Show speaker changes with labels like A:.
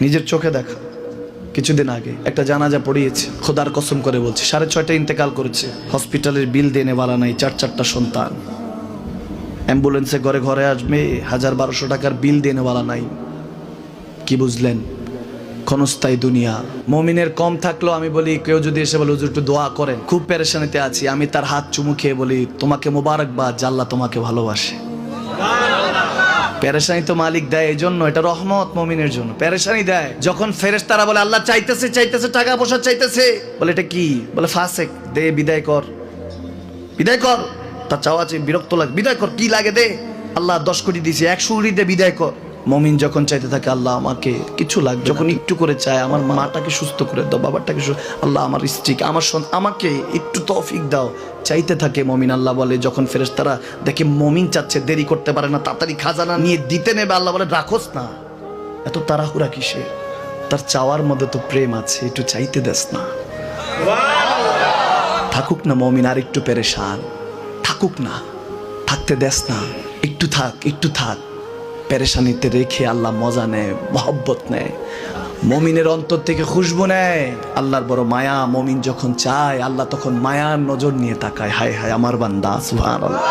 A: নিজের চোখে দেখা। কিছুদিন আগে একটা জানাজা পড়িয়েছে, খোদার কসম করে বলছে 6:30 ইন্তেকাল করেছে। হসপিটালের বিল দেনেওয়ালা নাই, 4-4টা সন্তান। অ্যাম্বুলেন্সে ঘরে ঘরে আসবে, 1000-1200 টাকার বিল দেনেওয়ালা নাই। কি বুঝলেন? ক্ষণস্থায়ী দুনিয়া। মুমিনের কম থাকলেও আমি বলি, কেউ যদি এসে বলে হুজুর একটু দোয়া করেন, খুব পেরেশানিতে আছি, আমি তার হাত চুমু খেয়ে বলি তোমাকে মোবারকবাদ, আল্লাহ তোমাকে ভালোবাসে। পেরেশানি তো মালিক দেয়, এই জন্য এটা রহমত মুমিনের জন্য। পেরেশানি দেয় যখন ফেরেশতারা বলে আল্লাহ চাইতেছে চাইতেছে, টাকা পয়সা চাইতেছে, বলে এটা কি? বলে ফাসেক, দে বিদায় কর, বিদায় কর। তার চাওয়া আছে, বিরক্ত লাগে, বিদায় কর, কি লাগে দে। আল্লাহ 10 কোটি দিয়েছে, 100 কোটি দে, বিদায় কর। মুমিন যখন চাইতে থাকে আল্লাহ আমাকে কিছু লাগবে, যখন একটু করে চায় আমার মাটাকে সুস্থ করে দাও, বাবাটাকে আল্লাহ আমার স্ত্রীকে, আমার আমাকে একটু তৌফিক দাও, চাইতে থাকে মুমিন। আল্লাহ বলে যখন ফেরেশতারা দেখে মুমিন চাচ্ছে, দেরি করতে পারে না, তাড়াতাড়ি খাজানা নিয়ে দিতে নেবে, আল্লাহ বলে রাখোস না, এত তাড়াহুড়া কিসে? তার চাওয়ার মধ্যে তো প্রেম আছে, একটু চাইতে দেস না। থাকুক না মুমিন আর একটু পেরেশান, থাকুক না, থাকতে দেস না, একটু থাক, একটু থাক। পেরেশানিতে রেখে আল্লাহ মজা নেয়, মহব্বত নেয়, মুমিনের অন্তর থেকে খুশবু নেয়। আল্লাহর বড় মায়া, মুমিন যখন চায় আল্লাহ তখন মায়ার নজর নিয়ে তাকায়, হায় হায় আমার বান্দা, সুবহানাল্লাহ।